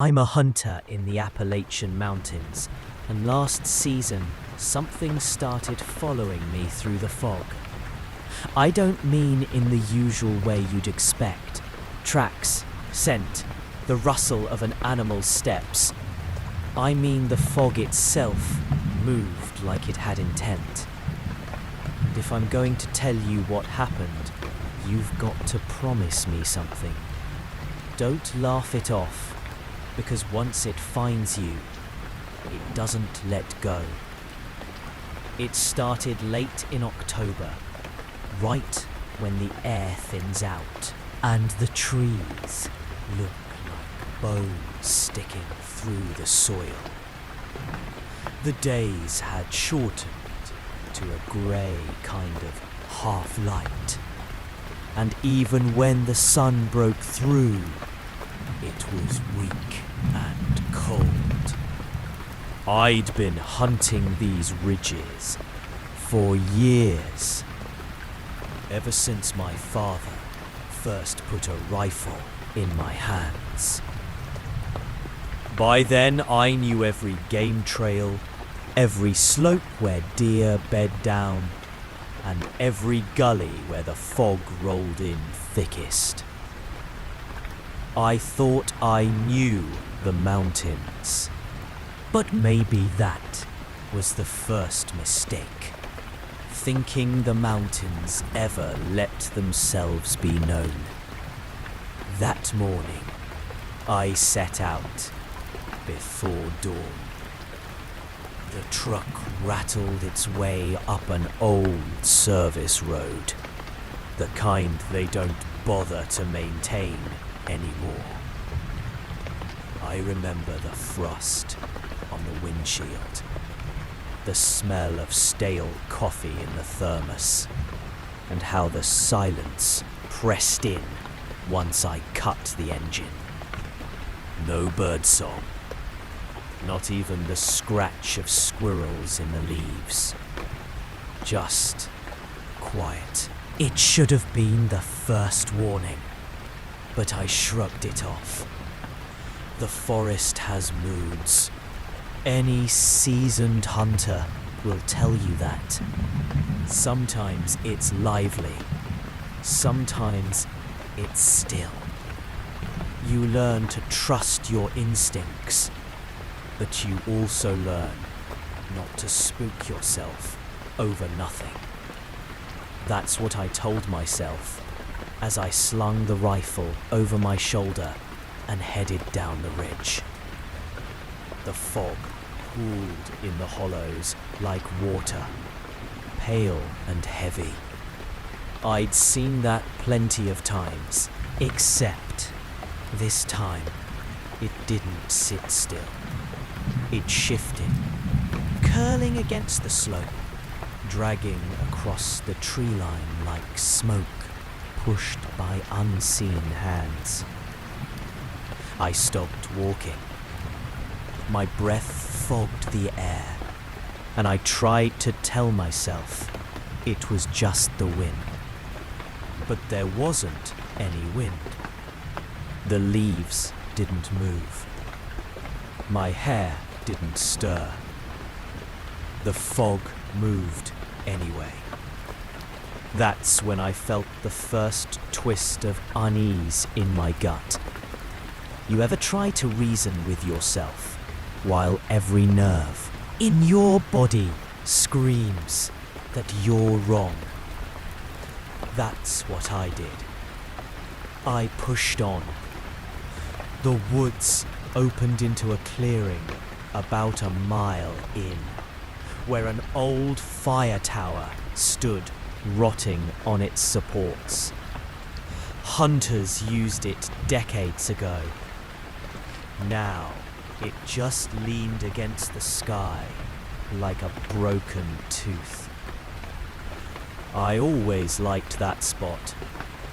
I'm a hunter in the Appalachian Mountains, and last season something started following me through the fog. I don't mean in the usual way you'd expect. Tracks, scent, the rustle of an animal's steps. I mean the fog itself moved like it had intent. And if I'm going to tell you what happened, you've got to promise me something. Don't laugh it off, because once it finds you, it doesn't let go. It started late in October, right when the air thins out, and the trees look like bones sticking through the soil. The days had shortened to a grey kind of half-light, and even when the sun broke through, it was weak and cold. I'd been hunting these ridges for years, ever since my father first put a rifle in my hands. By then I knew every game trail, every slope where deer bed down, and every gully where the fog rolled in thickest. I thought I knew the mountains, but maybe that was the first mistake. Thinking the mountains ever let themselves be known. That morning, I set out before dawn. The truck rattled its way up an old service road, the kind they don't bother to maintain anymore. I remember the frost on the windshield, the smell of stale coffee in the thermos, and how the silence pressed in once I cut the engine. No birdsong, not even the scratch of squirrels in the leaves. Just quiet. It should have been the first warning, but I shrugged it off. The forest has moods. Any seasoned hunter will tell you that. Sometimes it's lively, sometimes it's still. You learn to trust your instincts, but you also learn not to spook yourself over nothing. That's what I told myself as I slung the rifle over my shoulder and headed down the ridge. The fog pooled in the hollows like water, pale and heavy. I'd seen that plenty of times, except this time it didn't sit still. It shifted, curling against the slope, dragging across the tree line like smoke pushed by unseen hands. I stopped walking. My breath fogged the air, and I tried to tell myself it was just the wind. But there wasn't any wind. The leaves didn't move. My hair didn't stir. The fog moved anyway. That's when I felt the first twist of unease in my gut. You ever try to reason with yourself while every nerve in your body screams that you're wrong? That's what I did. I pushed on. The woods opened into a clearing about a mile in, where an old fire tower stood rotting on its supports. Hunters used it decades ago. Now it just leaned against the sky like a broken tooth. I always liked that spot.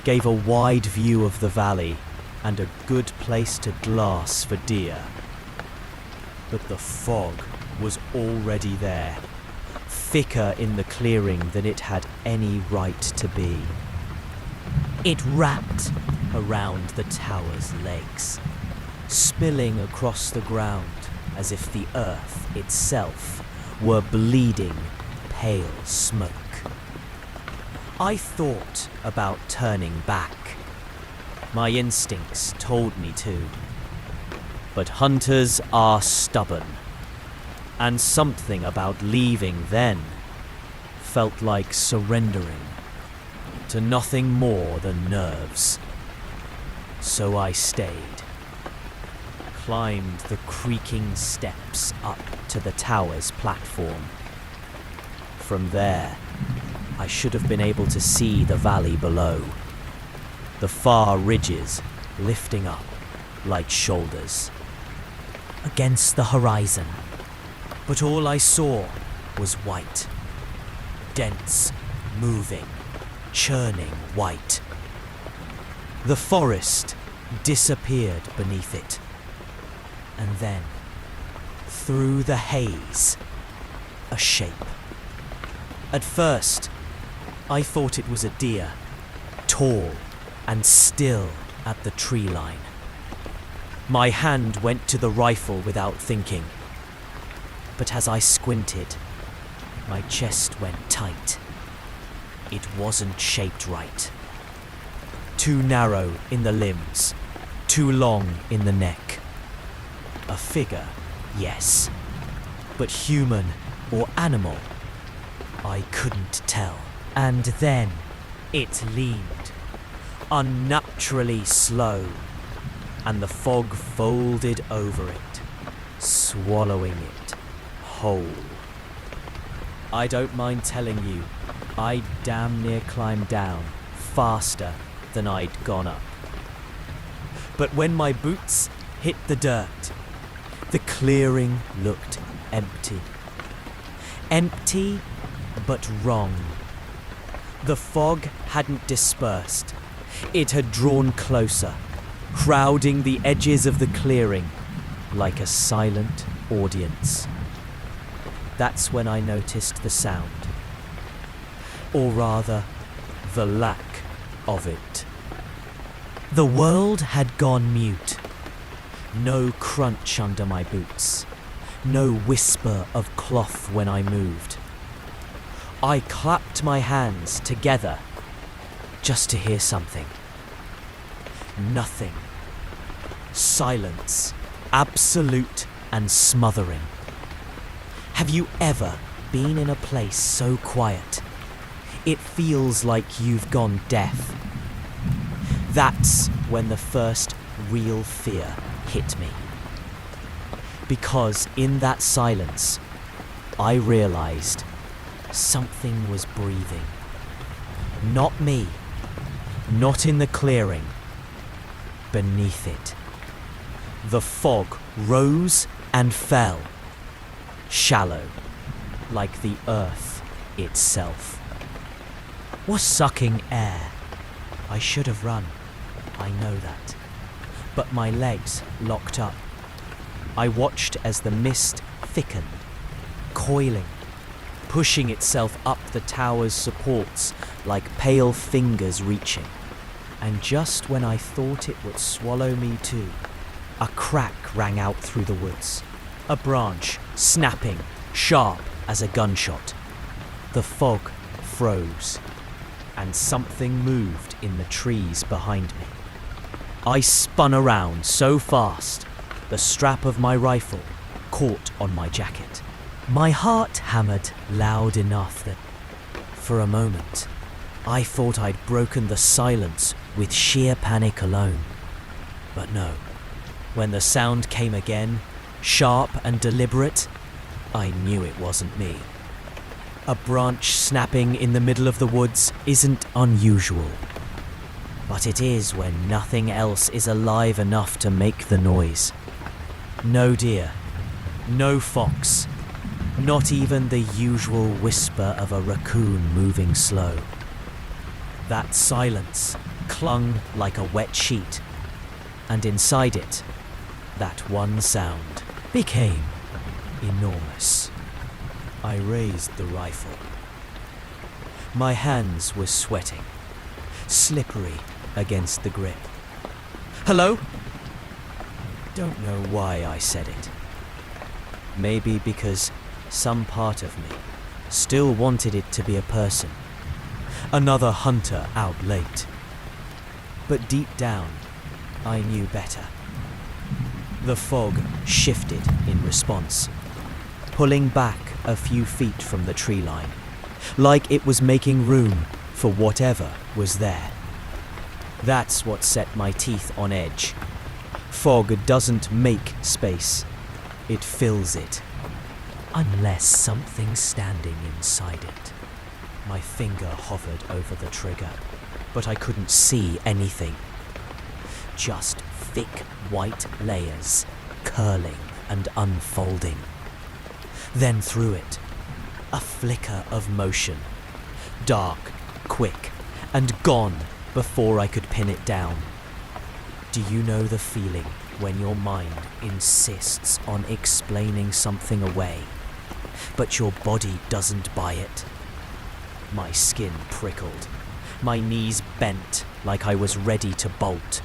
Gave a wide view of the valley and a good place to glass for deer. But the fog was already there, thicker in the clearing than it had any right to be. It wrapped around the tower's legs, spilling across the ground as if the earth itself were bleeding pale smoke. I thought about turning back. My instincts told me to. But hunters are stubborn, and something about leaving then felt like surrendering to nothing more than nerves. So I stayed, climbed the creaking steps up to the tower's platform. From there, I should have been able to see the valley below, the far ridges lifting up like shoulders against the horizon. But all I saw was white, dense, moving, churning white. The forest disappeared beneath it. And then, through the haze, a shape. At first, I thought it was a deer, tall and still at the tree line. My hand went to the rifle without thinking. But as I squinted, my chest went tight. It wasn't shaped right. Too narrow in the limbs, too long in the neck. A figure, yes, but human or animal, I couldn't tell. And then it leaned, unnaturally slow, and the fog folded over it, swallowing it whole. I don't mind telling you, I damn near climbed down faster than I'd gone up. But when my boots hit the dirt, the clearing looked empty. Empty, but wrong. The fog hadn't dispersed. It had drawn closer, crowding the edges of the clearing like a silent audience. That's when I noticed the sound. Or rather, the lack of it. The world had gone mute. No crunch under my boots. No whisper of cloth when I moved. I clapped my hands together just to hear something. Nothing. Silence. Absolute and smothering. Have you ever been in a place so quiet? It feels like you've gone deaf. That's when the first real fear hit me. Because in that silence, I realized something was breathing. Not me, not in the clearing, beneath it. The fog rose and fell, shallow, like the earth itself. Was sucking air. I should have run, I know that. But my legs locked up. I watched as the mist thickened, coiling, pushing itself up the tower's supports like pale fingers reaching. And just when I thought it would swallow me too, a crack rang out through the woods. A branch snapping, sharp as a gunshot. The fog froze, and something moved in the trees behind me. I spun around so fast, the strap of my rifle caught on my jacket. My heart hammered loud enough that, for a moment, I thought I'd broken the silence with sheer panic alone. But no, when the sound came again, sharp and deliberate, I knew it wasn't me. A branch snapping in the middle of the woods isn't unusual. But it is when nothing else is alive enough to make the noise. No deer, no fox, not even the usual whisper of a raccoon moving slow. That silence clung like a wet sheet, and inside it, that one sound became enormous. I raised the rifle. My hands were sweating, slippery against the grip. Hello? don't know why I said it. Maybe because some part of me still wanted it to be a person. Another hunter out late. But deep down, I knew better. The fog shifted in response, pulling back a few feet from the tree line, like it was making room for whatever was there. That's what set my teeth on edge. Fog doesn't make space, it fills it. Unless something's standing inside it. My finger hovered over the trigger, but I couldn't see anything. Just thick white layers, curling and unfolding. Then through it, a flicker of motion. Dark, quick, and gone before I could pin it down. Do you know the feeling when your mind insists on explaining something away, but your body doesn't buy it? My skin prickled, my knees bent like I was ready to bolt,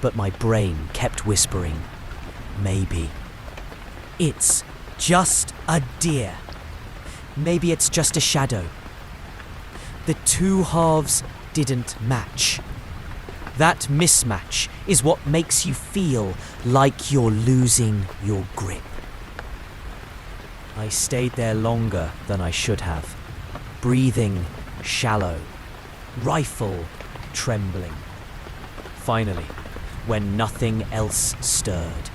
but my brain kept whispering, maybe. It's just a deer. Maybe it's just a shadow. The two halves didn't match. That mismatch is what makes you feel like you're losing your grip. I stayed there longer than I should have, breathing shallow, rifle trembling. Finally, when nothing else stirred,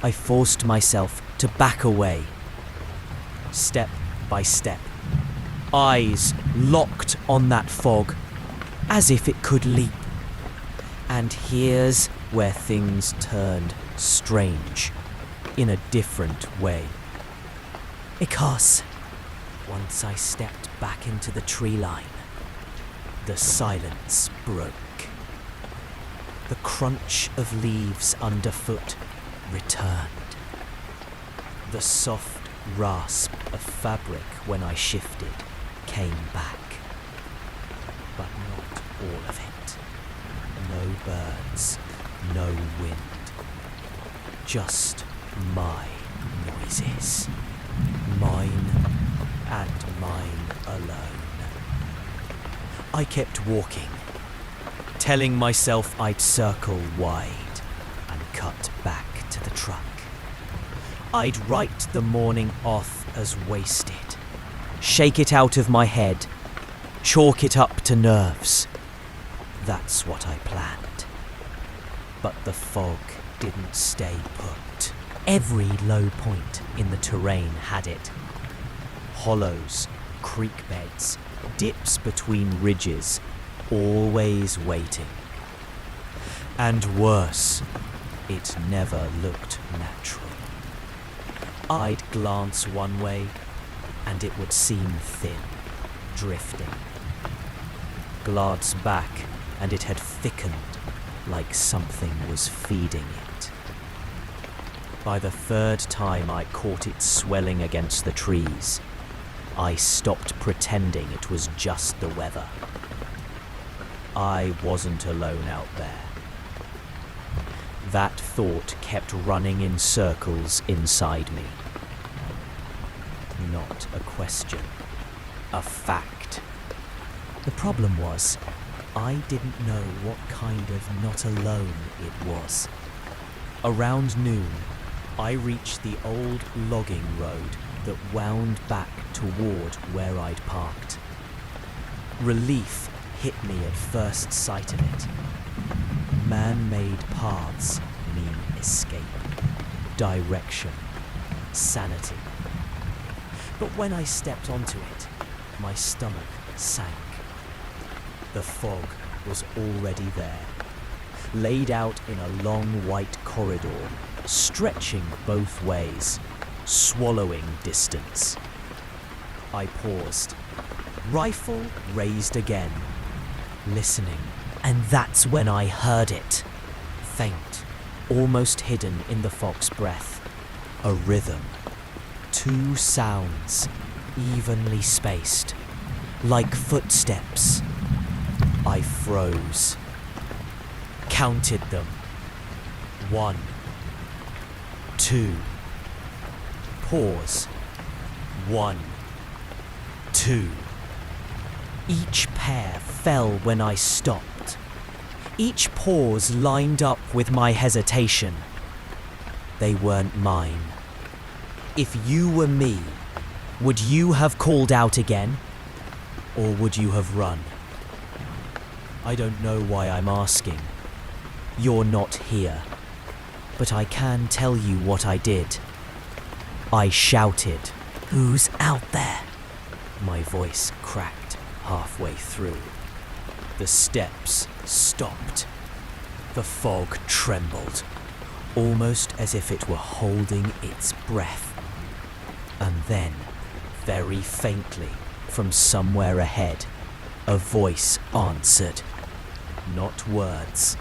I forced myself to back away. Step by step, eyes locked on that fog, as if it could leap. And here's where things turned strange, in a different way. Because once I stepped back into the tree line, the silence broke. The crunch of leaves underfoot returned. The soft rasp of fabric when I shifted came back. But not all of it. No birds, no wind. Just my noises. Mine and mine alone. I kept walking, telling myself I'd circle wide and cut back to the truck. I'd write the morning off as wasted, shake it out of my head, chalk it up to nerves. That's what I planned. But the fog didn't stay put. Every low point in the terrain had it. Hollows, creek beds, dips between ridges, always waiting. And worse, it never looked natural. I'd glance one way, and it would seem thin, drifting. Glance back, and it had thickened, like something was feeding it. By the third time I caught it swelling against the trees, I stopped pretending it was just the weather. I wasn't alone out there. That thought kept running in circles inside me. Not a question, a fact. The problem was, I didn't know what kind of not alone it was. Around noon, I reached the old logging road that wound back toward where I'd parked. Relief hit me at first sight of it. Man-made paths mean escape, direction, sanity. But when I stepped onto it, my stomach sank. The fog was already there, laid out in a long white corridor, stretching both ways, swallowing distance. I paused, rifle raised again, listening, and that's when I heard it. Faint, almost hidden in the fog's breath. A rhythm. Two sounds, evenly spaced, like footsteps. I froze. Counted them. 1, 2. Pause. 1, 2. Each pair fell when I stopped. Each pause lined up with my hesitation. They weren't mine. If you were me, would you have called out again? Or would you have run? I don't know why I'm asking. You're not here. But I can tell you what I did. I shouted, "Who's out there?" My voice cracked halfway through. The steps stopped. The fog trembled, almost as if it were holding its breath. And then, very faintly, from somewhere ahead, a voice answered. Not words,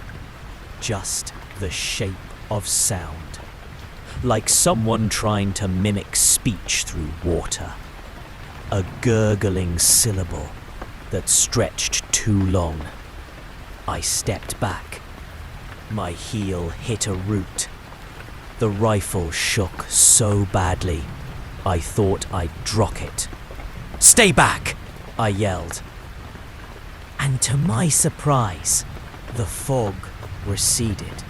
just the shape of sound. Like someone trying to mimic speech through water. A gurgling syllable that stretched too long. I stepped back. My heel hit a root. The rifle shook so badly, I thought I'd drop it. "Stay back!" I yelled. And to my surprise, the fog receded.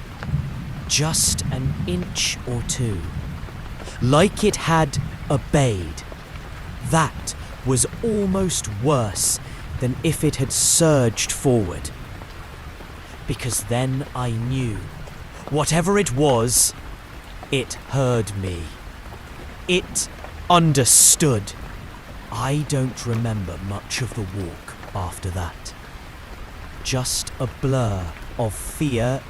Just an inch or two. Like it had obeyed. That was almost worse than if it had surged forward. Because then I knew, whatever it was, it heard me. It understood. I don't remember much of the walk after that. Just a blur of fear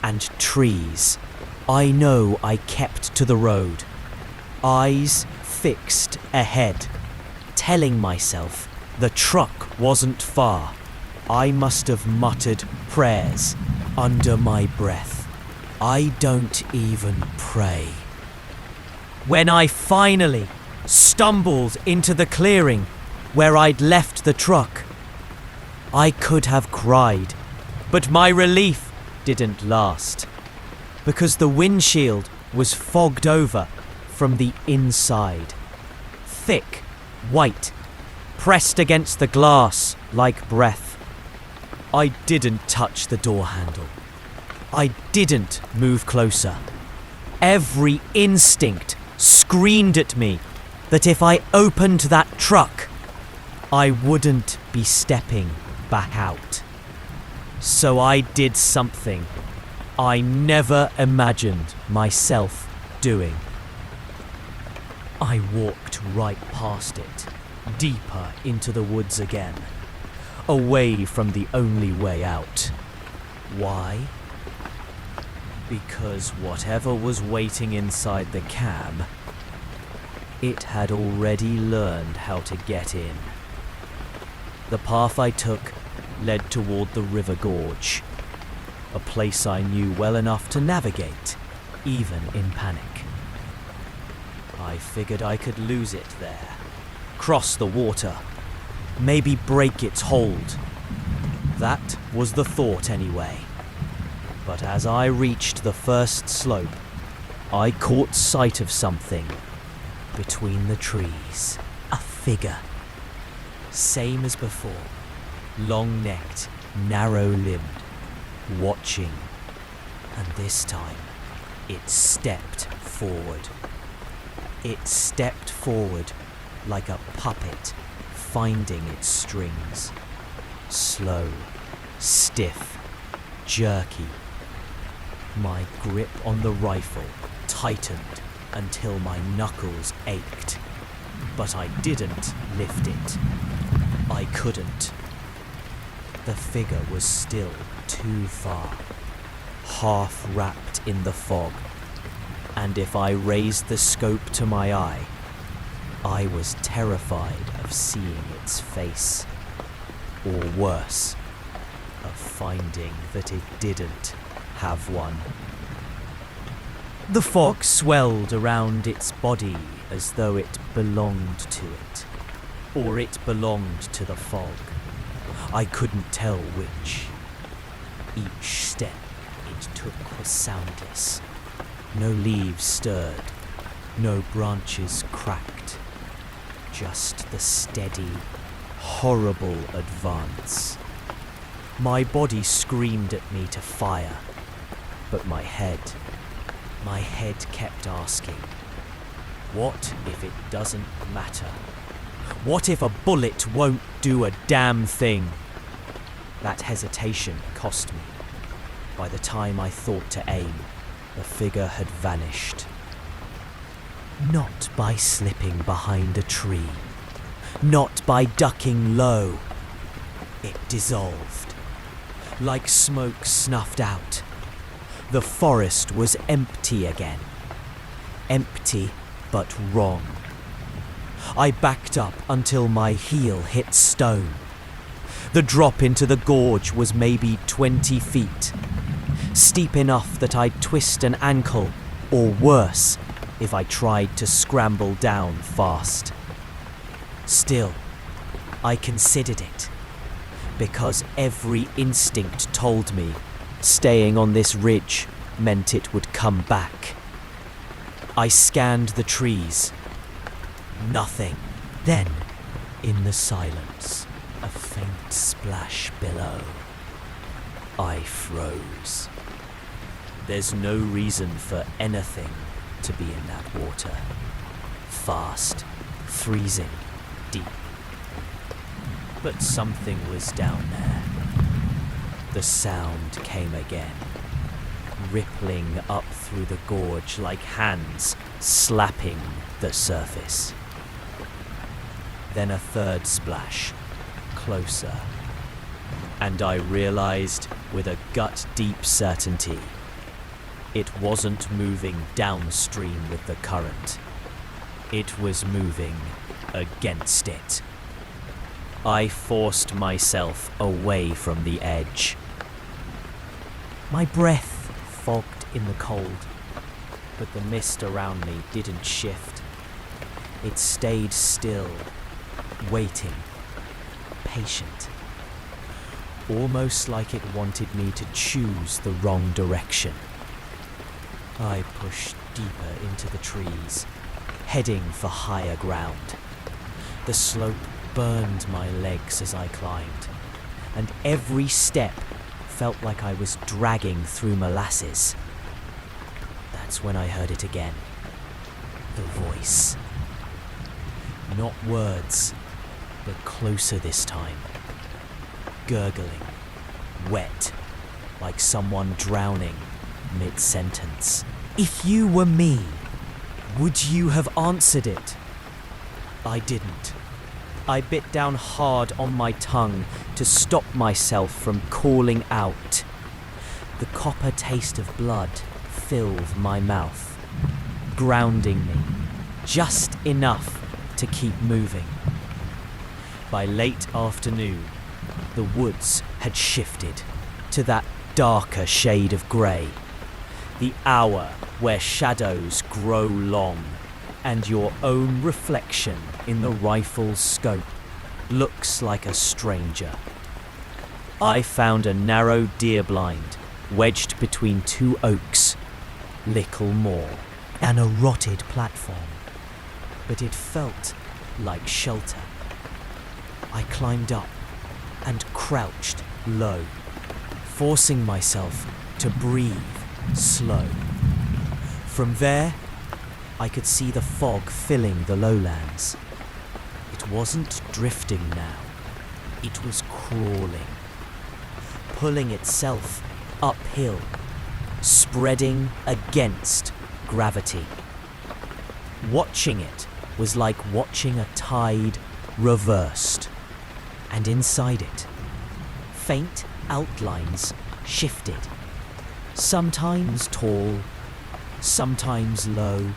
and trees. I know I kept to the road, eyes fixed ahead, telling myself the truck wasn't far. I must have muttered prayers under my breath. I don't even pray. When I finally stumbled into the clearing where I'd left the truck, I could have cried, but my relief didn't last, because the windshield was fogged over from the inside. Thick, white, pressed against the glass like breath. I didn't touch the door handle. I didn't move closer. Every instinct screamed at me that if I opened that truck, I wouldn't be stepping back out. So I did something I never imagined myself doing. I walked right past it, deeper into the woods again, away from the only way out. Why? Because whatever was waiting inside the cab, it had already learned how to get in. The path I took led toward the river gorge, a place I knew well enough to navigate, even in panic. I figured I could lose it there, cross the water, maybe break its hold. That was the thought anyway. But as I reached the first slope, I caught sight of something between the trees. A figure. Same as before. Long-necked, narrow-limbed, watching. And this time, it stepped forward. It stepped forward like a puppet finding its strings. Slow, stiff, jerky. My grip on the rifle tightened until my knuckles ached. But I didn't lift it. I couldn't. The figure was still too far, half wrapped in the fog, and if I raised the scope to my eye, I was terrified of seeing its face, or worse, of finding that it didn't have one. The fog swelled around its body as though it belonged to it, or it belonged to the fog. I couldn't tell which. Each step it took was soundless, No leaves stirred, no branches cracked. Just the steady, horrible advance. My body screamed at me to fire, but my head kept asking, what if it doesn't matter? What if a bullet won't do a damn thing? That hesitation cost me. By the time I thought to aim, the figure had vanished. Not by slipping behind a tree, not by ducking low. It dissolved, like smoke snuffed out. The forest was empty again. Empty, but wrong. I backed up until my heel hit stone. The drop into the gorge was maybe 20 feet. Steep enough that I'd twist an ankle, or worse, if I tried to scramble down fast. Still, I considered it, because every instinct told me staying on this ridge meant it would come back. I scanned the trees. Nothing. Then, in the silence, a faint splash below. I froze. There's no reason for anything to be in that water. Fast, freezing, deep. But something was down there. The sound came again, rippling up through the gorge like hands slapping the surface. Then a third splash, closer. And I realized with a gut-deep certainty, it wasn't moving downstream with the current. It was moving against it. I forced myself away from the edge. My breath fogged in the cold, but the mist around me didn't shift. It stayed still, waiting, patient. Almost like it wanted me to choose the wrong direction. I pushed deeper into the trees, heading for higher ground. The slope burned my legs as I climbed, and every step felt like I was dragging through molasses. That's when I heard it again. The voice. Not words, but closer this time. Gurgling, wet, like someone drowning mid-sentence. If you were me, would you have answered it? I didn't. I bit down hard on my tongue to stop myself from calling out. The copper taste of blood filled my mouth, grounding me just enough to keep moving. By late afternoon, the woods had shifted to that darker shade of grey, the hour where shadows grow long and your own reflection in the rifle's scope looks like a stranger. I found a narrow deer blind wedged between two oaks, little more, and a rotted platform, but it felt like shelter. I climbed up and crouched low, forcing myself to breathe slow. From there, I could see the fog filling the lowlands. It wasn't drifting now. It was crawling, pulling itself uphill, spreading against gravity. Watching it was like watching a tide reversed. And inside it, faint outlines shifted, sometimes tall, sometimes low,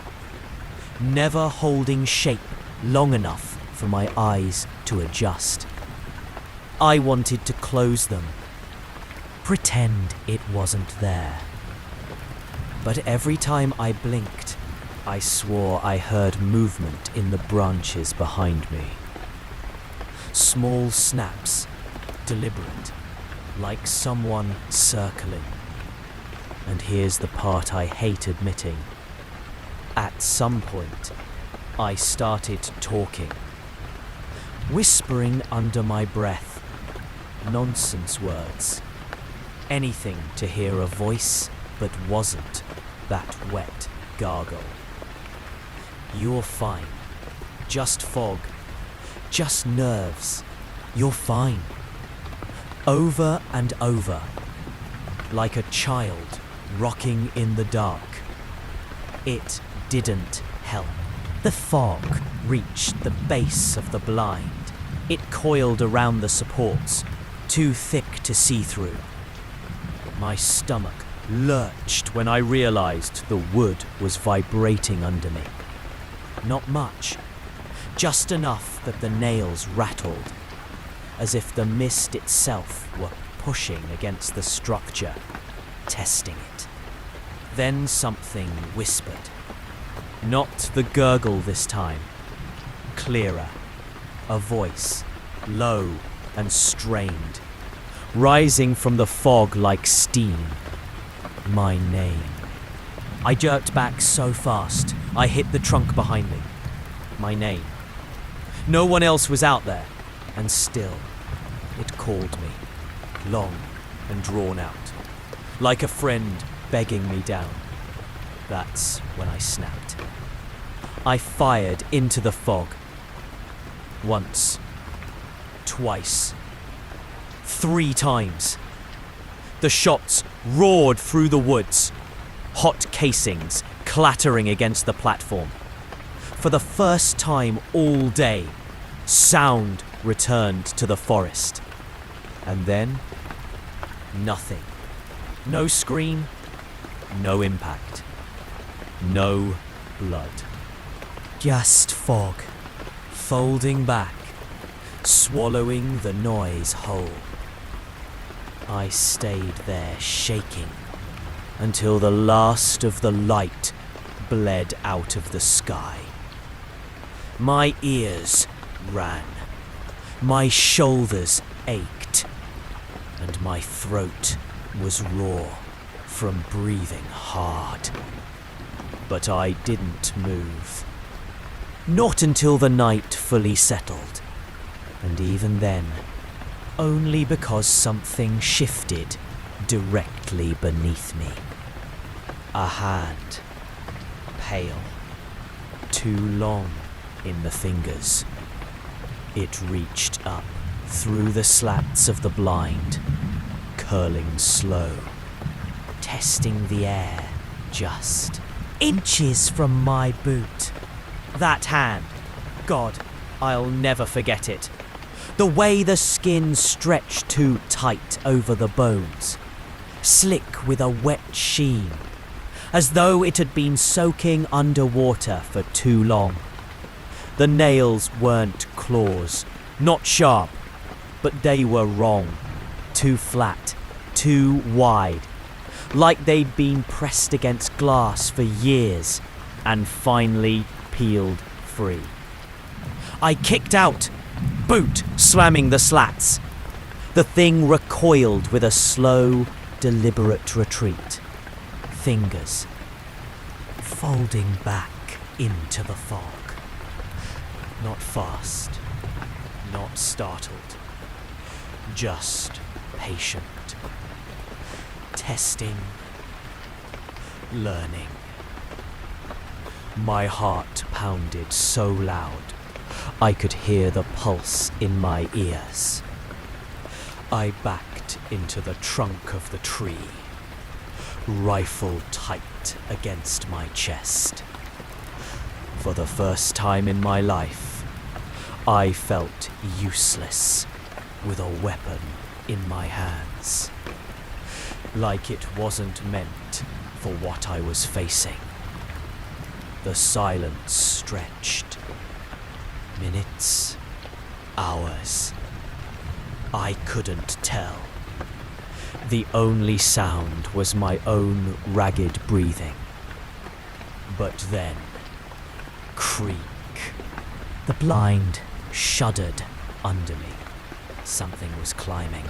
never holding shape long enough for my eyes to adjust. I wanted to close them, pretend it wasn't there. But every time I blinked, I swore I heard movement in the branches behind me. Small snaps, deliberate, like someone circling. And here's the part I hate admitting. At some point, I started talking, whispering under my breath, nonsense words. Anything to hear a voice but wasn't that wet gargle. You're fine. Just fog. Just nerves. You're fine. Over and over, like a child rocking in the dark. It didn't help. The fog reached the base of the blind. It coiled around the supports, too thick to see through. My stomach lurched when I realized the wood was vibrating under me. Not much, just enough that the nails rattled, as if the mist itself were pushing against the structure, testing it. Then something whispered. Not the gurgle this time. Clearer. A voice, low and strained, rising from the fog like steam. My name. I jerked back so fast, I hit the trunk behind me. My name. No one else was out there, and still, it called me, long and drawn out, like a friend begging me down. That's when I snapped. I fired into the fog. Once. Twice. 3 times. The shots roared through the woods, hot casings clattering against the platform. For the first time all day, sound returned to the forest. And then, nothing. No scream, no impact, no blood. Just fog, folding back, swallowing the noise whole. I stayed there shaking until the last of the light bled out of the sky. My ears ran, my shoulders ached, and my throat was raw from breathing hard. But I didn't move. Not until the night fully settled, and even then, only because something shifted directly beneath me. A hand, pale, too long in the fingers. It reached up through the slats of the blind, curling slow, testing the air just inches from my boot. That hand, God, I'll never forget it. The way the skin stretched too tight over the bones, slick with a wet sheen, as though it had been soaking underwater for too long. The nails weren't claws, not sharp, but they were wrong, too flat, too wide, like they'd been pressed against glass for years and finally peeled free. I kicked out, boot slamming the slats. The thing recoiled with a slow, deliberate retreat. Fingers folding back into the fog. Not fast, not startled, just patient. Testing, learning. My heart pounded so loud, I could hear the pulse in my ears. I backed into the trunk of the tree, rifle tight against my chest. For the first time in my life, I felt useless with a weapon in my hands. Like it wasn't meant for what I was facing. The silence stretched. Minutes, hours. I couldn't tell. The only sound was my own ragged breathing. But then, creak. The blind shuddered under me. Something was climbing.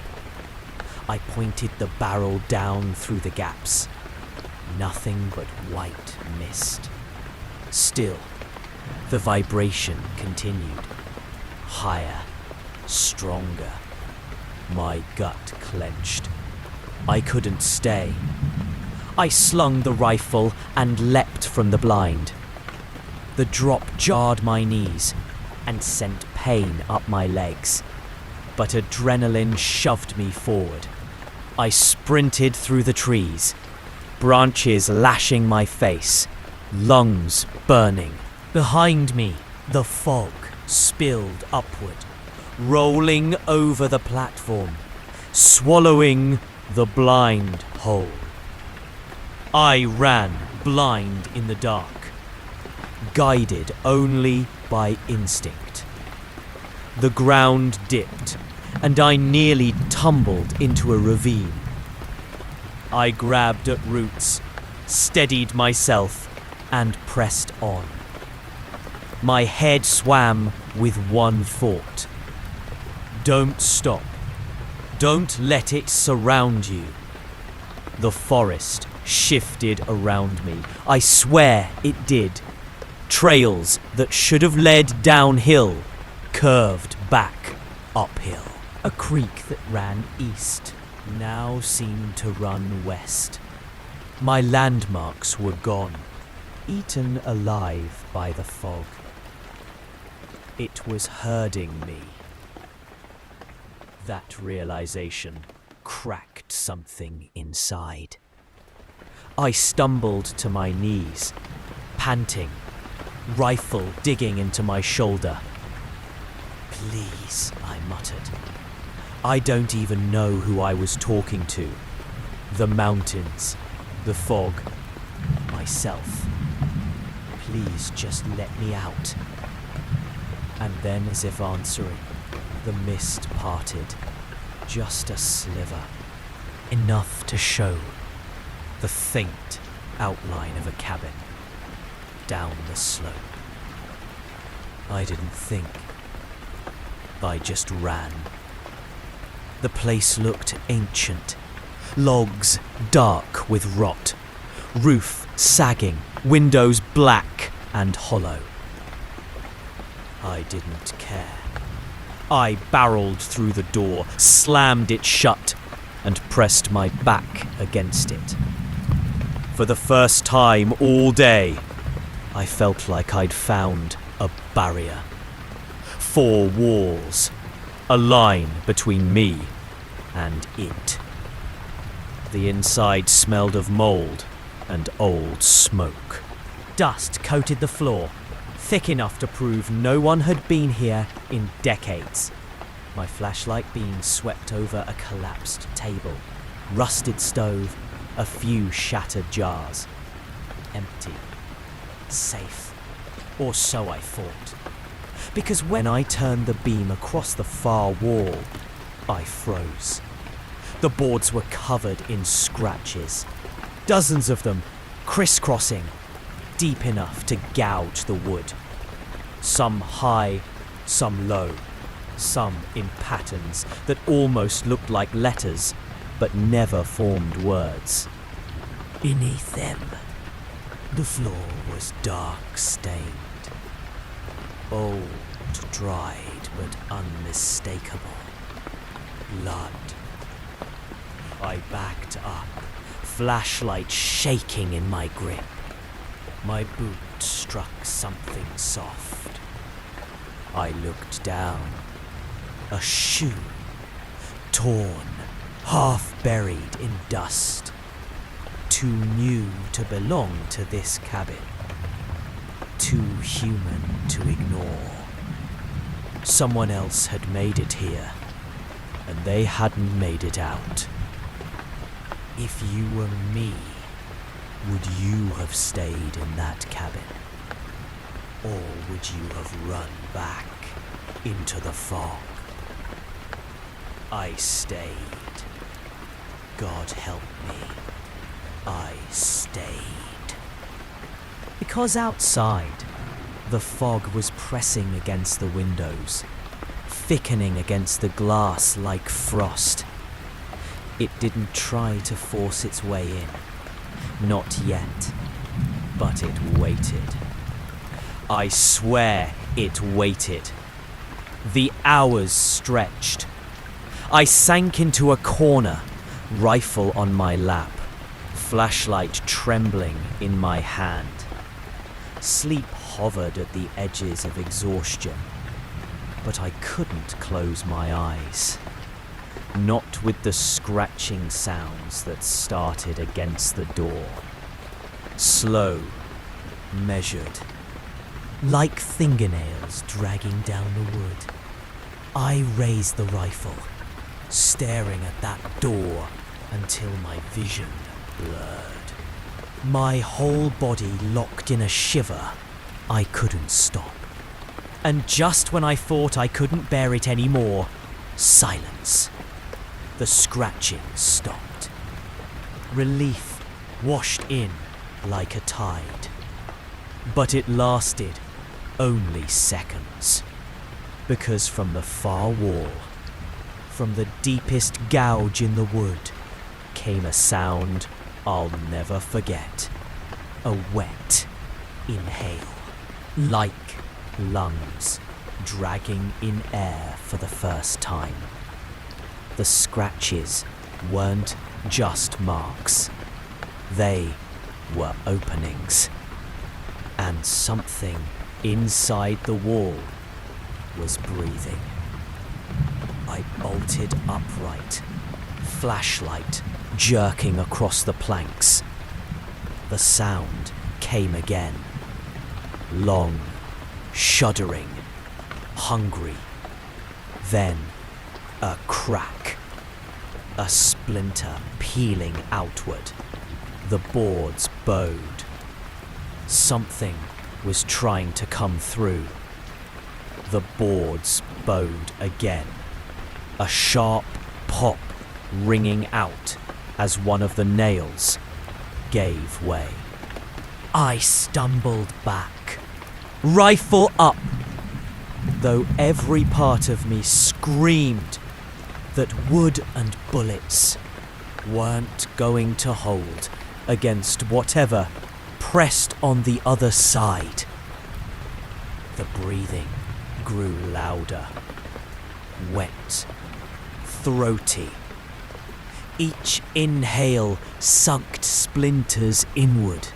I pointed the barrel down through the gaps. Nothing but white mist. Still, the vibration continued. Higher, stronger. My gut clenched. I couldn't stay. I slung the rifle and leapt from the blind. The drop jarred my knees and sent pain up my legs, but adrenaline shoved me forward. I sprinted through the trees, branches lashing my face, lungs burning. Behind me, the fog spilled upward, rolling over the platform, swallowing the blind whole. I ran blind in the dark, guided only by instinct. The ground dipped, and I nearly tumbled into a ravine. I grabbed at roots, steadied myself, and pressed on. My head swam with one thought. Don't stop. Don't let it surround you. The forest shifted around me. I swear it did. Trails that should have led downhill curved back uphill. A creek that ran east now seemed to run west. My landmarks were gone, eaten alive by the fog. It was herding me. That realization cracked something inside. I stumbled to my knees, panting, rifle digging into my shoulder. Please, I muttered. I don't even know who I was talking to. The mountains, the fog, myself. Please just let me out. And then, as if answering, the mist parted, just a sliver, enough to show the faint outline of a cabin down the slope. I didn't think. I just ran. The place looked ancient. Logs dark with rot. Roof sagging. Windows black and hollow. I didn't care. I barreled through the door, slammed it shut, and pressed my back against it. For the first time all day, I felt like I'd found a barrier. 4 walls, a line between me and it. The inside smelled of mold and old smoke. Dust coated the floor, thick enough to prove no one had been here in decades. My flashlight beam swept over a collapsed table, rusted stove, a few shattered jars. Empty. Safe. Or so I thought. Because when I turned the beam across the far wall, I froze. The boards were covered in scratches. Dozens of them, crisscrossing, deep enough to gouge the wood. Some high, some low, some in patterns that almost looked like letters, but never formed words. Beneath them, the floor was dark-stained. Old, dried, but unmistakable. Blood. I backed up, flashlight shaking in my grip. My boot struck something soft. I looked down. A shoe, torn, half buried in dust. Too new to belong to this cabin. Too human to ignore. Someone else had made it here, and they hadn't made it out. If you were me, would you have stayed in that cabin? Or would you have run back into the fog? I stayed. God help me. I stayed. Because outside, the fog was pressing against the windows, thickening against the glass like frost. It didn't try to force its way in. Not yet. But it waited. I swear it waited. The hours stretched. I sank into a corner, rifle on my lap, flashlight trembling in my hand. Sleep hovered at the edges of exhaustion, but I couldn't close my eyes. Not with the scratching sounds that started against the door. Slow, measured, like fingernails dragging down the wood. I raised the rifle, staring at that door until my vision blurred. My whole body locked in a shiver. I couldn't stop. And just when I thought I couldn't bear it anymore, silence. The scratching stopped. Relief washed in like a tide. But it lasted only seconds. Because from the far wall, from the deepest gouge in the wood, came a sound I'll never forget. A wet inhale, like lungs dragging in air for the first time. The scratches weren't just marks. They were openings. And something inside the wall was breathing. I bolted upright, flashlight jerking across the planks. The sound came again. Long, shuddering, hungry. Then a crack. A splinter peeling outward. The boards bowed. Something was trying to come through. The boards bowed again. A sharp pop ringing out as one of the nails gave way. I stumbled back, rifle up, though every part of me screamed that wood and bullets weren't going to hold against whatever pressed on the other side. The breathing grew louder, wet, throaty. Each inhale sucked splinters inward.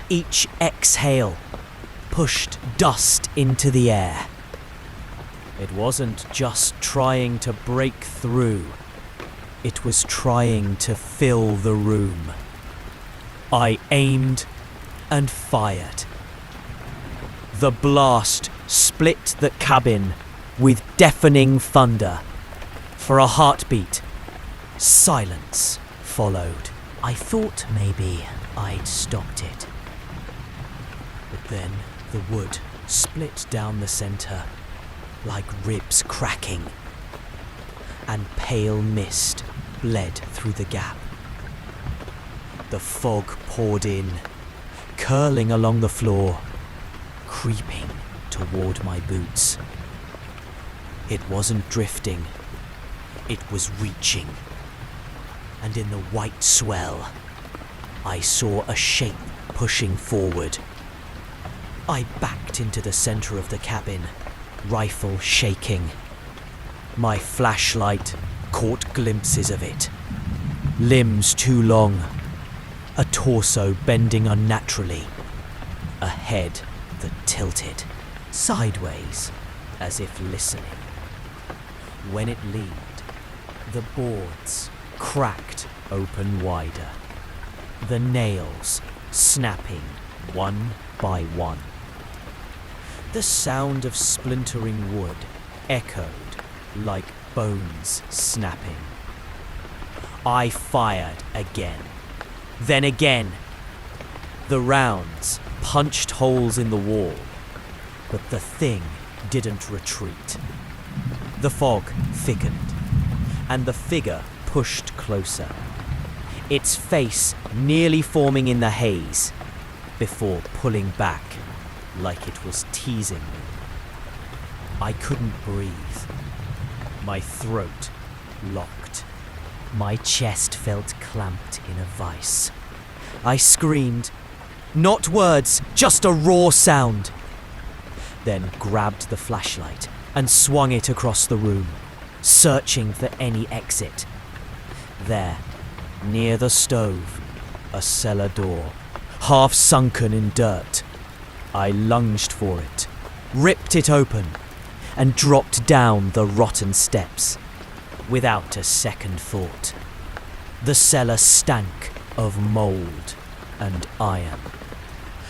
Each exhale pushed dust into the air. It wasn't just trying to break through. It was trying to fill the room. I aimed and fired. The blast split the cabin with deafening thunder. For a heartbeat, silence followed. I thought maybe I'd stopped it. But then the wood split down the center, like ribs cracking, and pale mist bled through the gap. The fog poured in, curling along the floor, creeping toward my boots. It wasn't drifting, it was reaching. And in the white swell, I saw a shape pushing forward. I backed into the center of the cabin, rifle shaking. My flashlight caught glimpses of it. Limbs too long, a torso bending unnaturally, a head that tilted sideways as if listening. When it leaned, the boards cracked open wider, the nails snapping one by one. The sound of splintering wood echoed like bones snapping. I fired again, then again. The rounds punched holes in the wall, but the thing didn't retreat. The fog thickened, and the figure pushed closer, its face nearly forming in the haze, before pulling back like it was teasing me. I couldn't breathe. My throat locked. My chest felt clamped in a vice, I screamed. Not words, just a raw sound. Then grabbed the flashlight and swung it across the room, searching for any exit. There, near the stove, a cellar door, half sunken in dirt. I lunged for it, ripped it open, and dropped down the rotten steps, without a second thought. The cellar stank of mould and iron.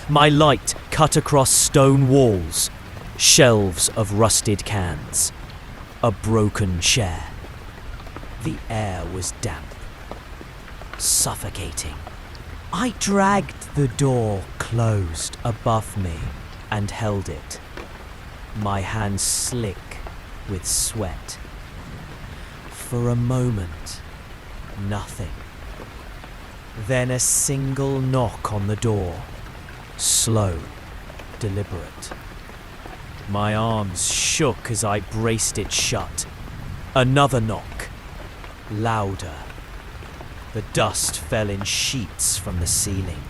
My light cut across stone walls, shelves of rusted cans, a broken chair. The air was damp, suffocating. I dragged the door closed above me and held it, my hands slick with sweat. For a moment, nothing. Then a single knock on the door, slow, deliberate. My arms shook as I braced it shut. Another knock, louder. The dust fell in sheets from the ceiling.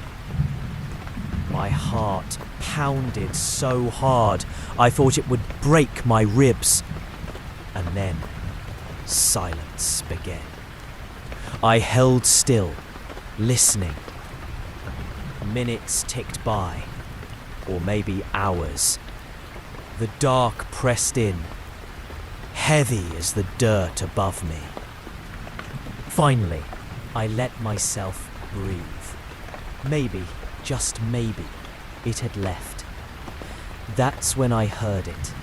My heart pounded so hard I thought it would break my ribs. And then silence began. I held still, listening. Minutes ticked by, or maybe hours. The dark pressed in, heavy as the dirt above me. Finally, I let myself breathe. Maybe, just maybe, it had left. That's when I heard it,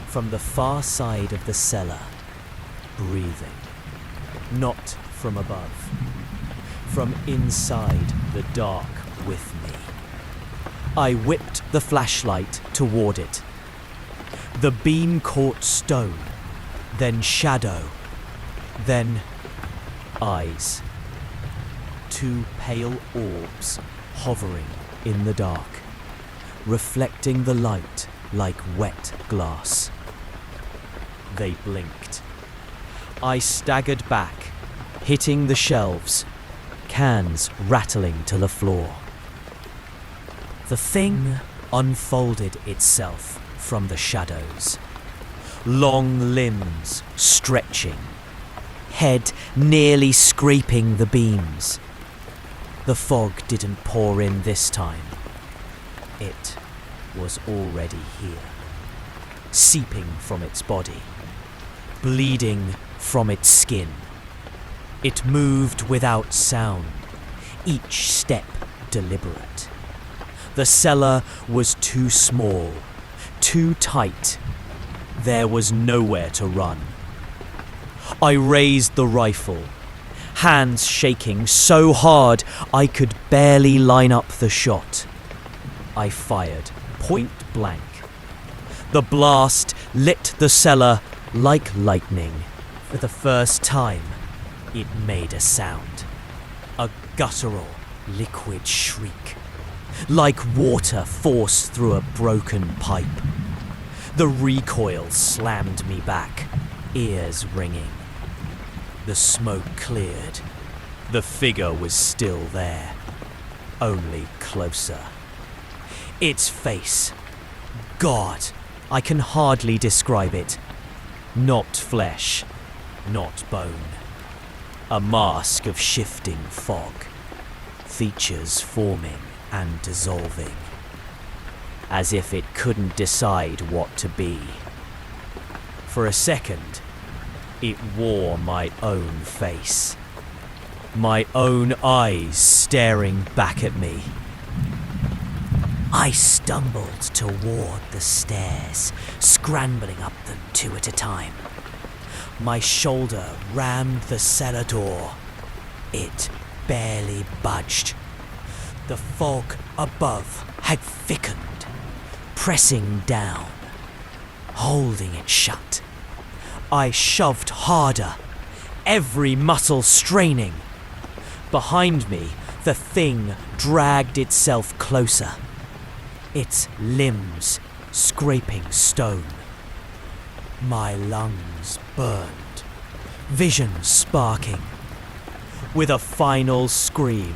from the far side of the cellar, breathing. Not from above, from inside the dark with me. I whipped the flashlight toward it. The beam caught stone, then shadow, then eyes. Two pale orbs hovering in the dark, reflecting the light like wet glass. They blinked. I staggered back, hitting the shelves, cans rattling to the floor. The thing unfolded itself from the shadows, long limbs stretching, head nearly scraping the beams. The fog didn't pour in this time. It was already here, seeping from its body, bleeding from its skin. It moved without sound, each step deliberate. The cellar was too small, too tight. There was nowhere to run. I raised the rifle, hands shaking so hard I could barely line up the shot. I fired, point blank. The blast lit the cellar like lightning. For the first time, it made a sound. A guttural, liquid shriek, like water forced through a broken pipe. The recoil slammed me back, ears ringing. The smoke cleared. The figure was still there, only closer. Its face. God, I can hardly describe it. Not flesh, not bone. A mask of shifting fog, features forming and dissolving, as if it couldn't decide what to be. For a second, it wore my own face, my own eyes staring back at me. I stumbled toward the stairs, scrambling up them two at a time. My shoulder rammed the cellar door. It barely budged. The fog above had thickened, pressing down, holding it shut. I shoved harder, every muscle straining. Behind me, the thing dragged itself closer, its limbs scraping stone. My lungs burned, vision sparking. With a final scream,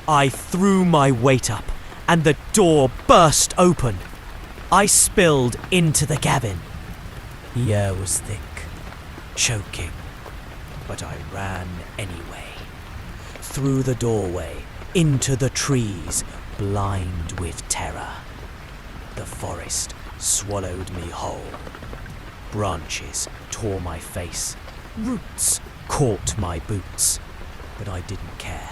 I threw my weight up, and the door burst open. I spilled into the cabin. The air was thick, choking, but I ran anyway. Through the doorway, into the trees, blind with terror. The forest swallowed me whole. Branches tore my face. Roots caught my boots, but I didn't care.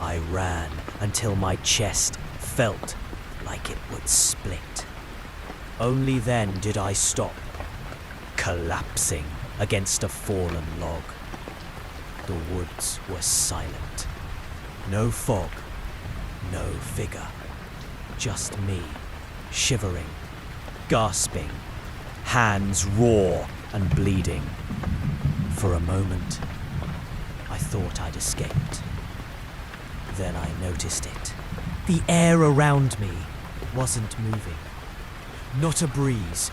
I ran until my chest felt like it would split. Only then did I stop, collapsing against a fallen log. The woods were silent. No fog, no figure. Just me, shivering, gasping, hands raw and bleeding. For a moment, I thought I'd escaped. Then I noticed it. The air around me wasn't moving. Not a breeze,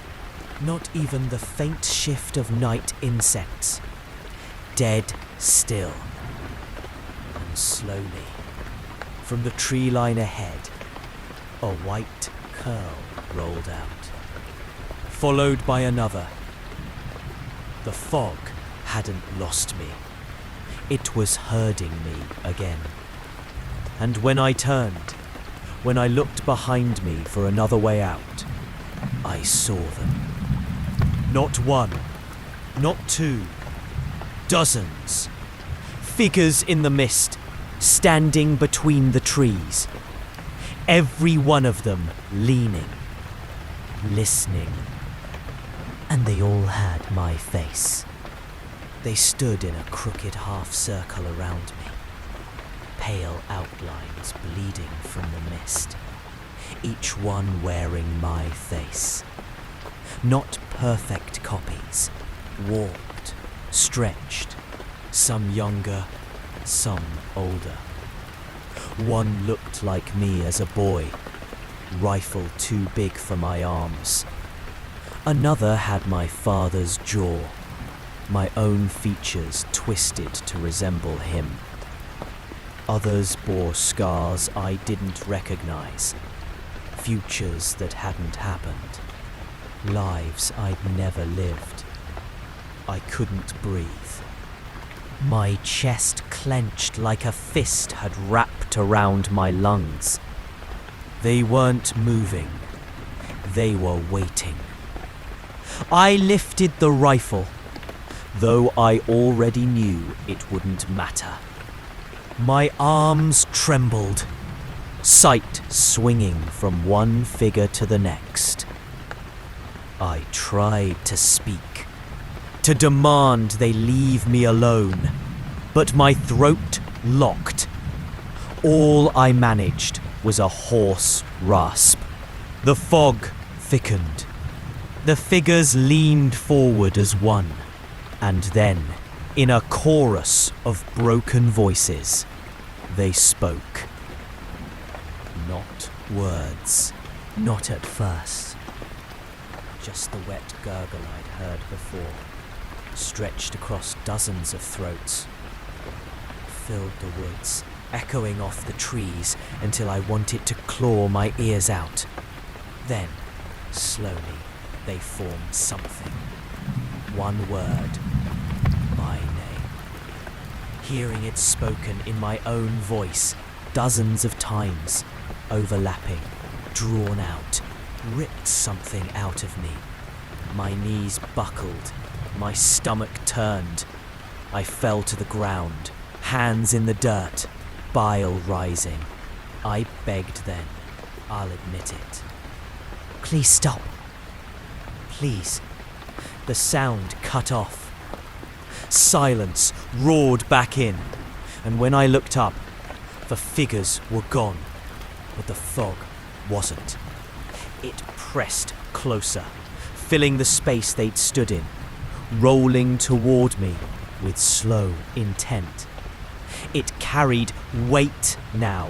not even the faint shift of night insects. Dead still. And slowly, from the tree line ahead, a white curl rolled out, followed by another. The fog hadn't lost me. It was herding me again. And when I turned, when I looked behind me for another way out, I saw them. Not one, not two, dozens. Figures in the mist, standing between the trees. Every one of them leaning, listening. And they all had my face. They stood in a crooked half-circle around me. Pale outlines bleeding from the mist, each one wearing my face. Not perfect copies, warped, stretched, some younger, some older. One looked like me as a boy, rifle too big for my arms. Another had my father's jaw, my own features twisted to resemble him. Others bore scars I didn't recognize, futures that hadn't happened, lives I'd never lived. I couldn't breathe. My chest clenched like a fist had wrapped around my lungs. They weren't moving. They were waiting. I lifted the rifle, though I already knew it wouldn't matter. My arms trembled, sight swinging from one figure to the next. I tried to speak, to demand they leave me alone, but my throat locked. All I managed was a hoarse rasp. The fog thickened. The figures leaned forward as one, and then, in a chorus of broken voices, they spoke. Not words, not at first. Just the wet gurgle I'd heard before, stretched across dozens of throats. Filled the woods, echoing off the trees until I wanted to claw my ears out. Then, slowly, they formed something. One word. My name. Hearing it spoken in my own voice, dozens of times, overlapping, drawn out, ripped something out of me. My knees buckled, my stomach turned. I fell to the ground, hands in the dirt, bile rising. I begged then, I'll admit it. Please stop. Please. The sound cut off. Silence roared back in, and when I looked up, the figures were gone, but the fog wasn't. It pressed closer, filling the space they'd stood in, rolling toward me with slow intent. It carried weight now,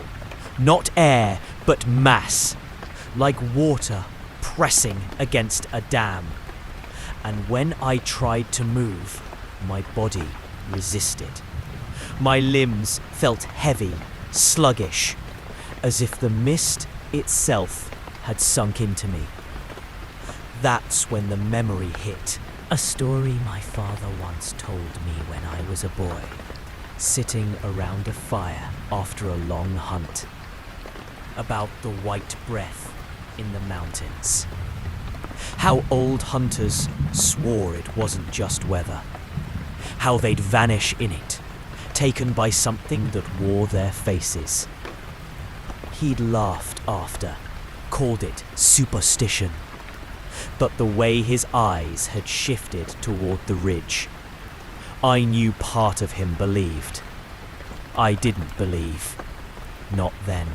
not air, but mass, like water pressing against a dam. And when I tried to move, my body resisted. My limbs felt heavy, sluggish, as if the mist itself had sunk into me. That's when the memory hit. A story my father once told me when I was a boy, sitting around a fire after a long hunt, about the white breath in the mountains. How old hunters swore it wasn't just weather. How they'd vanish in it, taken by something that wore their faces. He'd laughed after, called it superstition. But the way his eyes had shifted toward the ridge, I knew part of him believed. I didn't believe. Not then.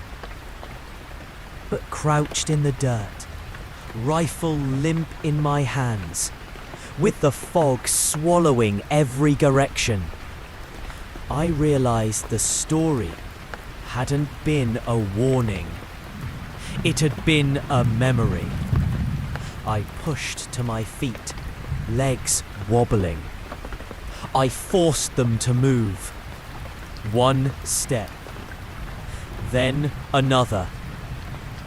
But crouched in the dirt, rifle limp in my hands, with the fog swallowing every direction, I realized the story hadn't been a warning. It had been a memory. I pushed to my feet, legs wobbling. I forced them to move. One step, then another.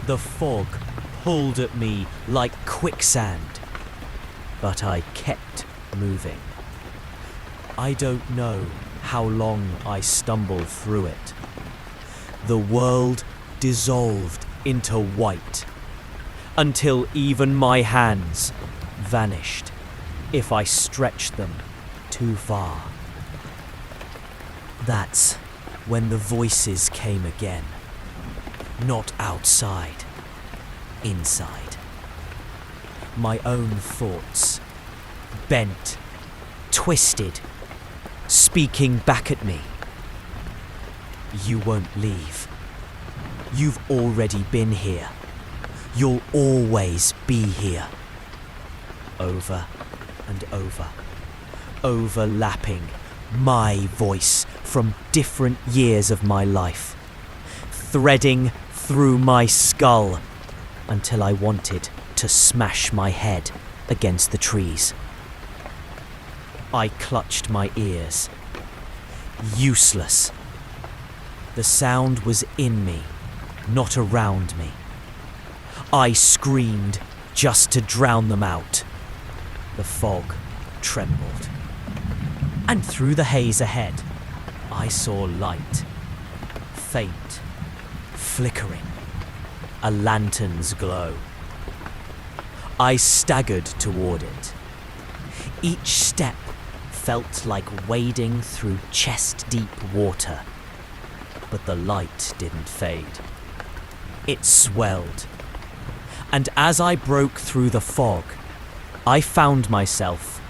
The fog pulled at me like quicksand, but I kept moving. I don't know how long I stumbled through it. The world dissolved into white, until even my hands vanished if I stretched them too far. That's when the voices came again. Not outside, inside. My own thoughts, bent, twisted, speaking back at me. You won't leave. You've already been here. You'll always be here. Over and over, overlapping my voice from different years of my life, threading through my skull until I wanted to smash my head against the trees. I clutched my ears. Useless. The sound was in me, not around me. I screamed just to drown them out. The fog trembled. And through the haze ahead, I saw light. Faint, flickering, a lantern's glow. I staggered toward it. Each step felt like wading through chest-deep water, but the light didn't fade. It swelled, and as I broke through the fog, I found myself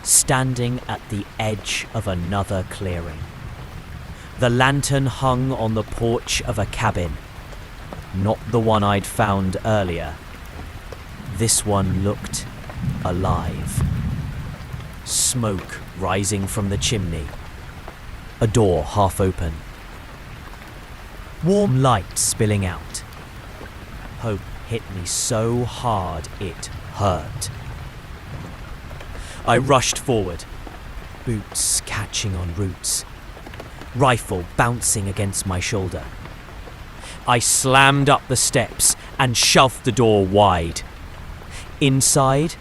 standing at the edge of another clearing. The lantern hung on the porch of a cabin, not the one I'd found earlier. This one looked alive. Smoke rising from the chimney. A door half open. Warm light spilling out. Hope hit me so hard it hurt. I rushed forward, boots catching on roots, rifle bouncing against my shoulder. I slammed up the steps and shoved the door wide. Inside,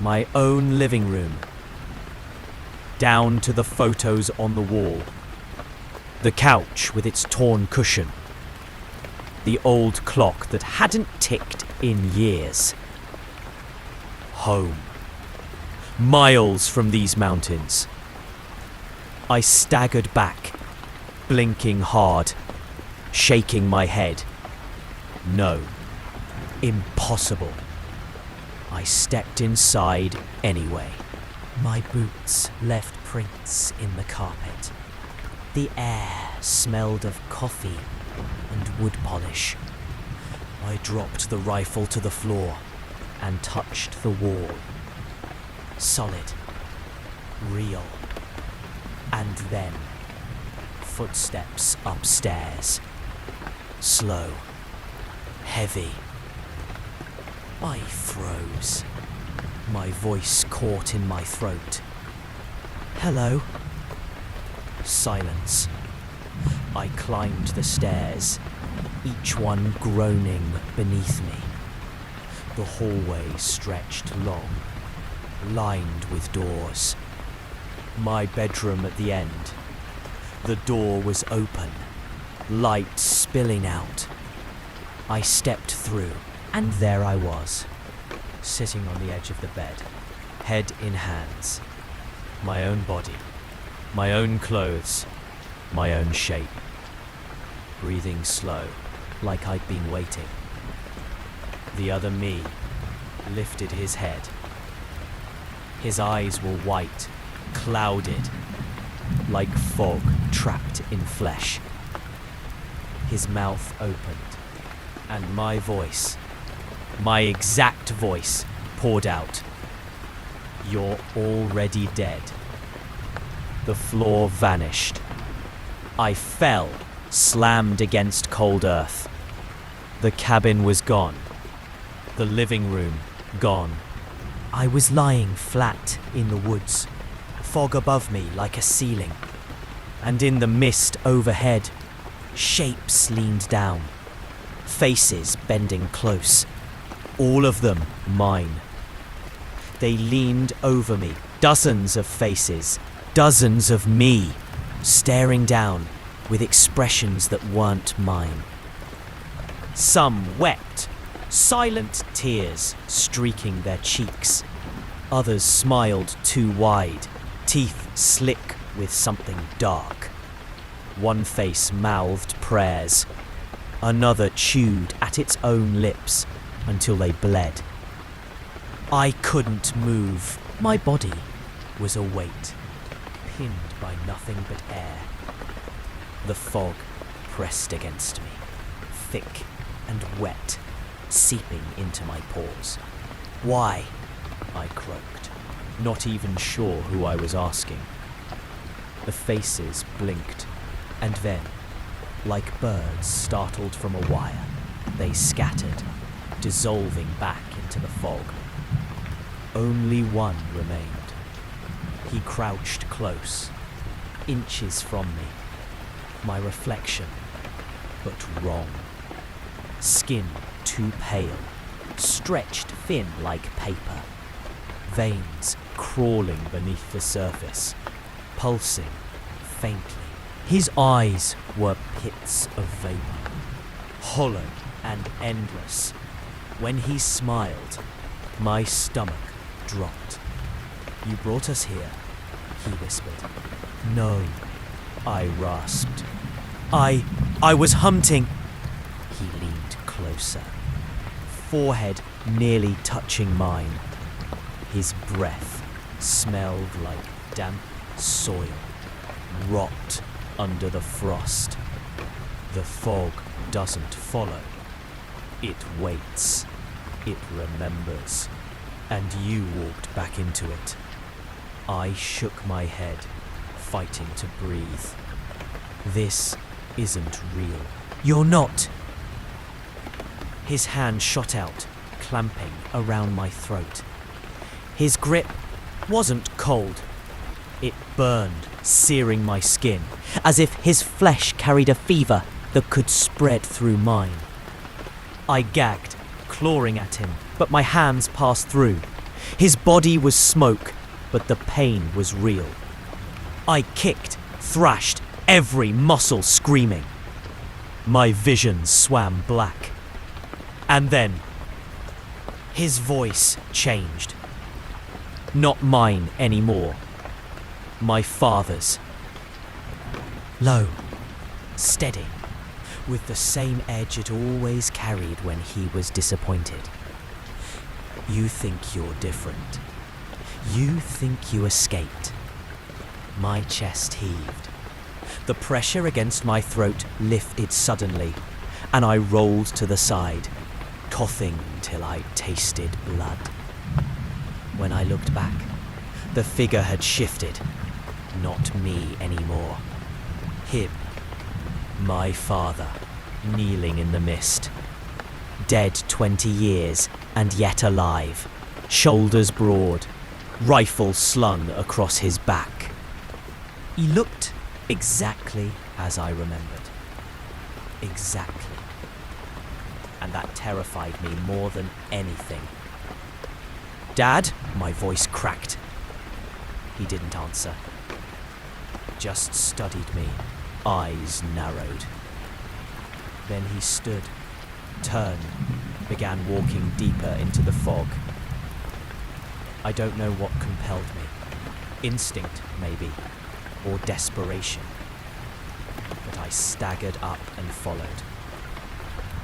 my own living room. Down to the photos on the wall. The couch with its torn cushion. The old clock that hadn't ticked in years. Home. Miles from these mountains. I staggered back, blinking hard, shaking my head. No. Impossible. I stepped inside anyway. My boots left prints in the carpet. The air smelled of coffee and wood polish. I dropped the rifle to the floor and touched the wall. Solid. Real. And then, footsteps upstairs. Slow. Heavy. I froze. My voice caught in my throat. Hello. Silence. I climbed the stairs, each one groaning beneath me. The hallway stretched long, lined with doors. My bedroom at the end. The door was open, light spilling out. I stepped through, and there I was, sitting on the edge of the bed, head in hands. My own body, my own clothes, my own shape. Breathing slow, like I'd been waiting. The other me lifted his head. His eyes were white, clouded, like fog trapped in flesh. His mouth opened, and my voice, my exact voice, poured out. You're already dead. The floor vanished. I fell, slammed against cold earth. The cabin was gone. The living room gone. I was lying flat in the woods, fog above me like a ceiling, and in the mist overhead, shapes leaned down, faces bending close, all of them mine. They leaned over me, dozens of faces, dozens of me, staring down with expressions that weren't mine. Some wept, silent tears streaking their cheeks. Others smiled too wide, teeth slick with something dark. One face mouthed prayers. Another chewed at its own lips until they bled. I couldn't move. My body was a weight, pinned by nothing but air. The fog pressed against me, thick and wet, seeping into my pores. Why? I croaked, not even sure who I was asking. The faces blinked, and then, like birds startled from a wire, they scattered, dissolving back into the fog. Only one remained. He crouched close, inches from me, my reflection, but wrong. Skin too pale, stretched thin like paper, veins crawling beneath the surface, pulsing faintly. His eyes were pits of vapor, hollow and endless. When he smiled, my stomach dropped. You brought us here, he whispered. No, I rasped. I was hunting. He leaned closer, forehead nearly touching mine. His breath smelled like damp soil, rot under the frost. The fog doesn't follow. It waits. It remembers. And you walked back into it. I shook my head, fighting to breathe. This isn't real. You're not. His hand shot out, clamping around my throat. His grip wasn't cold. It burned, searing my skin, as if his flesh carried a fever that could spread through mine. I gagged, clawing at him, but my hands passed through. His body was smoke, but the pain was real. I kicked, thrashed, every muscle screaming. My vision swam black. And then, his voice changed. Not mine anymore. My father's. Low, steady, with the same edge it always carried when he was disappointed. You think you're different. You think you escaped. My chest heaved. The pressure against my throat lifted suddenly, and I rolled to the side, coughing till I tasted blood. When I looked back, the figure had shifted. Not me anymore. Him, my father, kneeling in the mist. Dead 20 years and yet alive, shoulders broad, rifle slung across his back. He looked exactly as I remembered. Exactly. And that terrified me more than anything. "Dad?" My voice cracked. He didn't answer. Just studied me, eyes narrowed. Then he stood, turned, began walking deeper into the fog. I don't know what compelled me. Instinct, maybe, or desperation. But I staggered up and followed.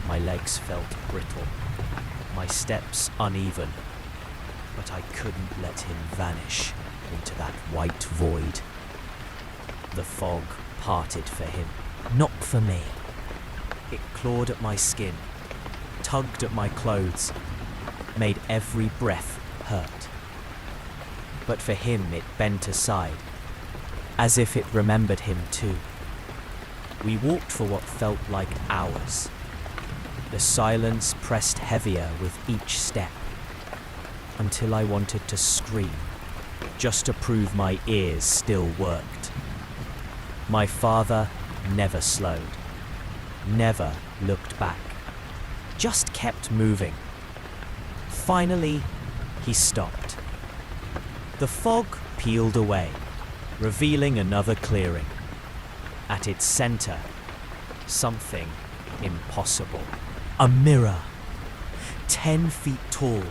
My legs felt brittle, my steps uneven, but I couldn't let him vanish into that white void. The fog parted for him, not for me. It clawed at my skin, tugged at my clothes, made every breath hurt. But for him it bent aside, as if it remembered him too. We walked for what felt like hours. The silence pressed heavier with each step, until I wanted to scream, just to prove my ears still worked. My father never slowed, never looked back, just kept moving. Finally, he stopped. The fog peeled away, revealing another clearing. At its center, something impossible. A mirror, 10 feet tall,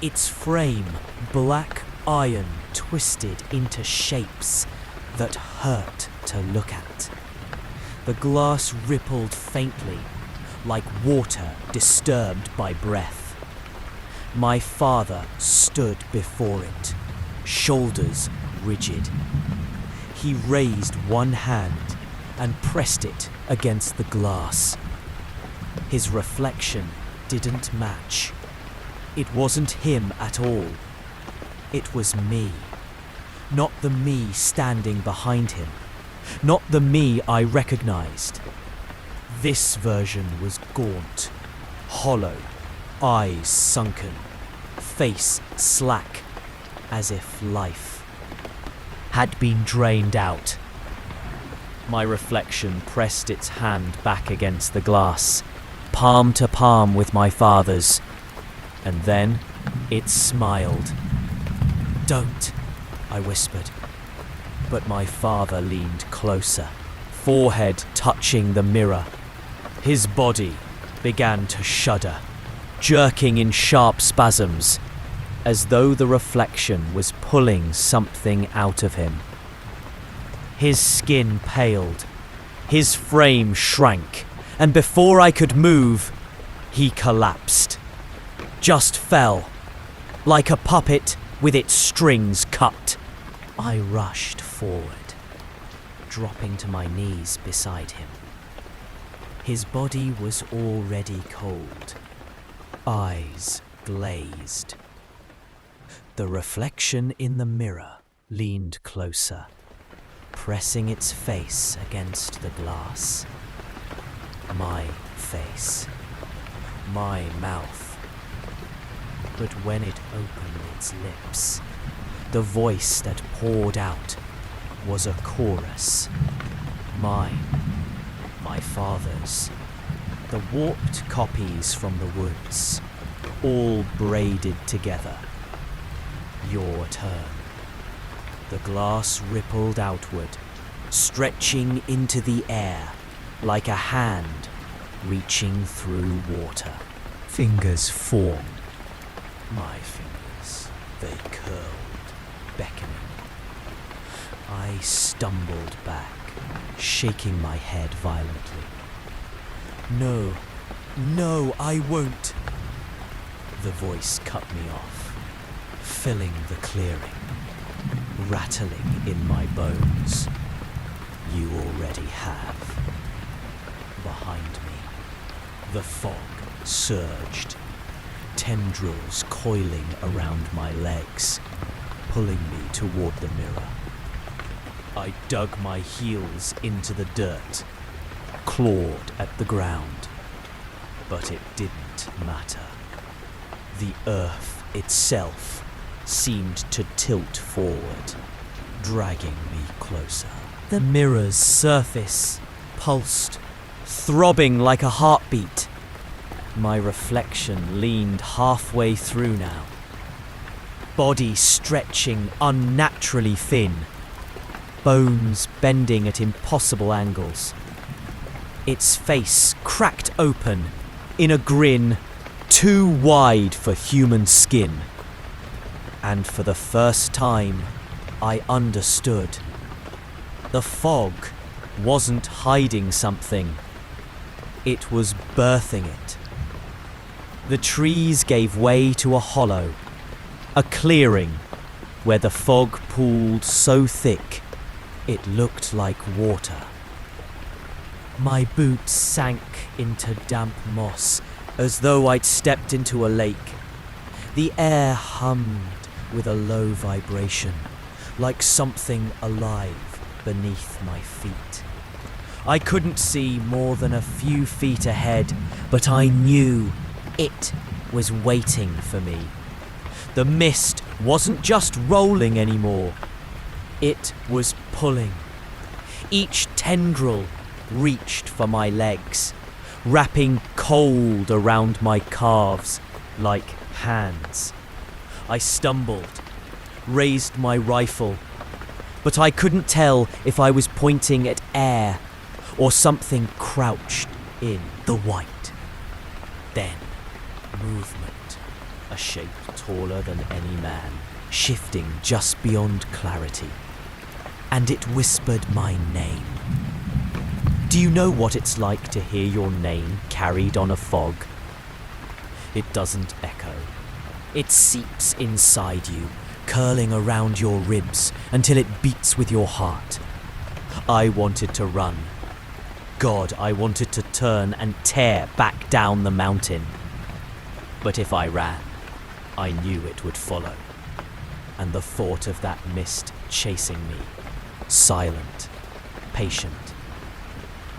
its frame black iron twisted into shapes that hurt to look at. The glass rippled faintly, like water disturbed by breath. My father stood before it, shoulders rigid. He raised one hand and pressed it against the glass. His reflection didn't match. It wasn't him at all. It was me. Not the me standing behind him. Not the me I recognized. This version was gaunt, hollow, eyes sunken, face slack, as if life had been drained out. My reflection pressed its hand back against the glass, palm to palm with my father's, and then it smiled. "Don't," I whispered. But my father leaned closer, forehead touching the mirror. His body began to shudder, jerking in sharp spasms, as though the reflection was pulling something out of him. His skin paled, his frame shrank, and before I could move, he collapsed. Just fell, like a puppet with its strings cut. I rushed forward, dropping to my knees beside him. His body was already cold, eyes glazed. The reflection in the mirror leaned closer, pressing its face against the glass. My face, my mouth. But when it opened its lips, the voice that poured out was a chorus. Mine, my father's, the warped copies from the woods, all braided together. Your turn. The glass rippled outward, stretching into the air like a hand reaching through water. Fingers formed. My fingers, they curled, beckoning. I stumbled back, shaking my head violently. "No, no, I won't." The voice cut me off, filling the clearing, rattling in my bones. "You already have." Behind me, the fog surged, tendrils coiling around my legs, pulling me toward the mirror. I dug my heels into the dirt, clawed at the ground, but it didn't matter. The earth itself seemed to tilt forward, dragging me closer. The mirror's surface pulsed, throbbing like a heartbeat. My reflection leaned halfway through now, body stretching unnaturally thin, bones bending at impossible angles. Its face cracked open in a grin too wide for human skin. And for the first time, I understood. The fog wasn't hiding something. It was birthing it. The trees gave way to a hollow, a clearing where the fog pooled so thick it looked like water. My boots sank into damp moss as though I'd stepped into a lake. The air hummed with a low vibration, like something alive beneath my feet. I couldn't see more than a few feet ahead, but I knew it was waiting for me. The mist wasn't just rolling anymore. It was pulling. Each tendril reached for my legs, wrapping cold around my calves like hands. I stumbled, raised my rifle, but I couldn't tell if I was pointing at air or something crouched in the white. Then, movement, a shape taller than any man, shifting just beyond clarity, and it whispered my name. Do you know what it's like to hear your name carried on a fog? It doesn't echo. It seeps inside you, curling around your ribs until it beats with your heart. I wanted to run. God, I wanted to turn and tear back down the mountain. But if I ran, I knew it would follow. And the thought of that mist chasing me, silent, patient,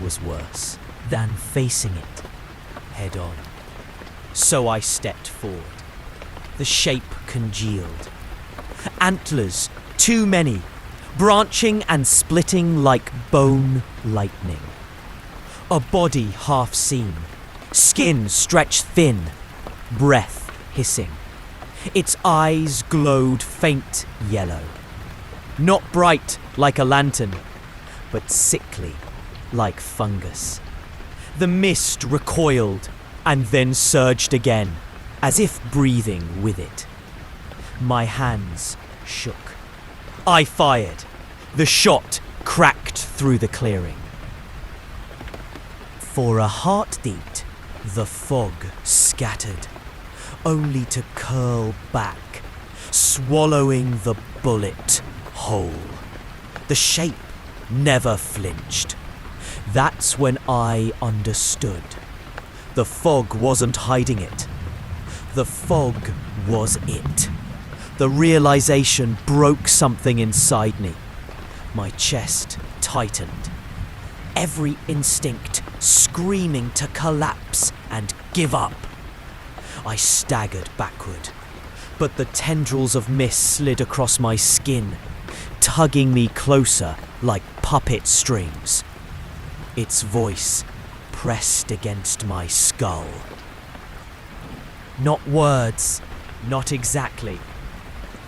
was worse than facing it head on. So I stepped forward. The shape congealed. Antlers, too many, branching and splitting like bone lightning. A body half seen, skin stretched thin, breath hissing. Its eyes glowed faint yellow. Not bright like a lantern, but sickly like fungus. The mist recoiled and then surged again, as if breathing with it. My hands shook. I fired. The shot cracked through the clearing. For a heartbeat, the fog scattered, only to curl back, swallowing the bullet whole. The shape never flinched. That's when I understood. The fog wasn't hiding it. The fog was it. The realization broke something inside me. My chest tightened. Every instinct screaming to collapse and give up. I staggered backward, but the tendrils of mist slid across my skin, tugging me closer like puppet strings. Its voice pressed against my skull. Not words, not exactly,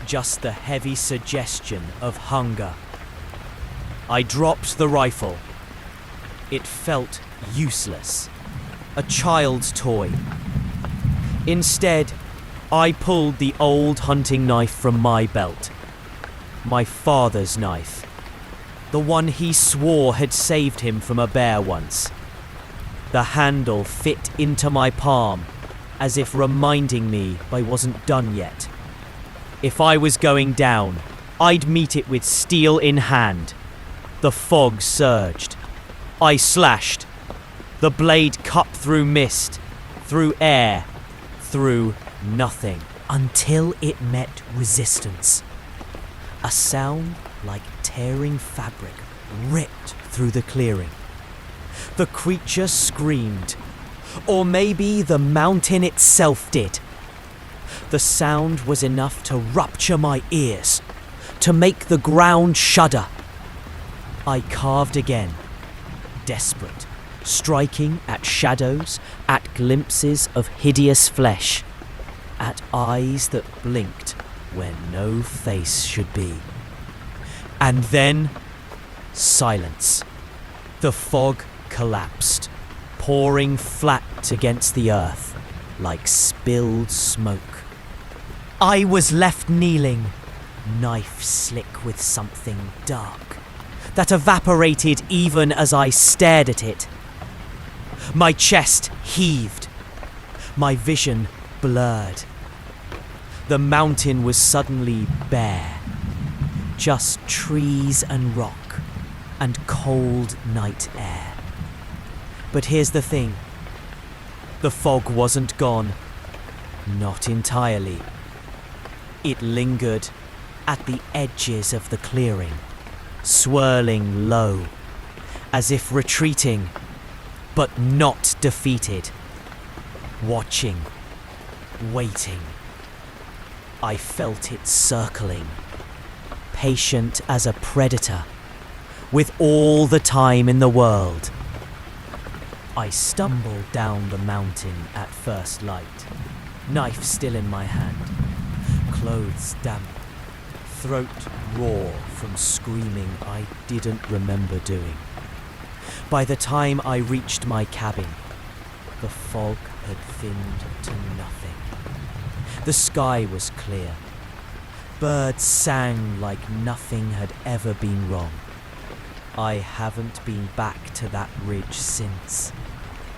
just the heavy suggestion of hunger. I dropped the rifle. It felt useless, a child's toy. Instead, I pulled the old hunting knife from my belt. My father's knife. The one he swore had saved him from a bear once. The handle fit into my palm, as if reminding me I wasn't done yet. If I was going down, I'd meet it with steel in hand. The fog surged. I slashed. The blade cut through mist, through air, through nothing, until it met resistance. A sound like tearing fabric ripped through the clearing. The creature screamed, or maybe the mountain itself did. The sound was enough to rupture my ears, to make the ground shudder. I carved again, desperate, striking at shadows, at glimpses of hideous flesh, at eyes that blinked where no face should be. And then, silence. The fog collapsed, pouring flat against the earth like spilled smoke. I was left kneeling, knife slick with something dark that evaporated even as I stared at it. My chest heaved, my vision blurred. The mountain was suddenly bare, just trees and rock and cold night air. But here's the thing. The fog wasn't gone. Not entirely. It lingered at the edges of the clearing, swirling low, as if retreating, but not defeated. Watching, waiting. I felt it circling, patient as a predator, with all the time in the world. I stumbled down the mountain at first light, knife still in my hand, clothes damp, throat raw from screaming I didn't remember doing. By the time I reached my cabin, the fog had thinned to nothing. The sky was clear. Birds sang like nothing had ever been wrong. I haven't been back to that ridge since.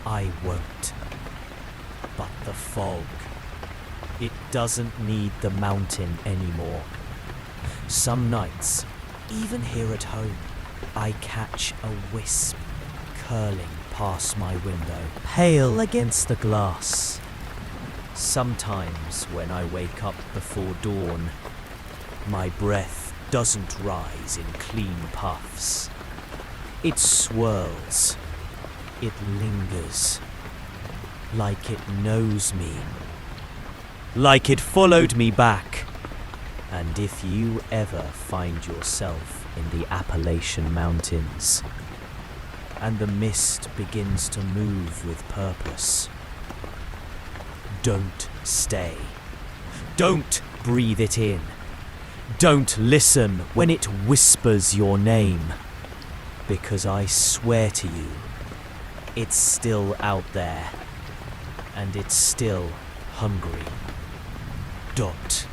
I won't. But the fog, it doesn't need the mountain anymore. Some nights, even here at home, I catch a wisp curling past my window, pale against the glass. Sometimes when I wake up before dawn, my breath doesn't rise in clean puffs. It swirls. It lingers. Like it knows me. Like it followed me back. And if you ever find yourself in the Appalachian Mountains, and the mist begins to move with purpose, don't stay. Don't breathe it in. Don't listen when it whispers your name. Because I swear to you, it's still out there. And it's still hungry. Dot.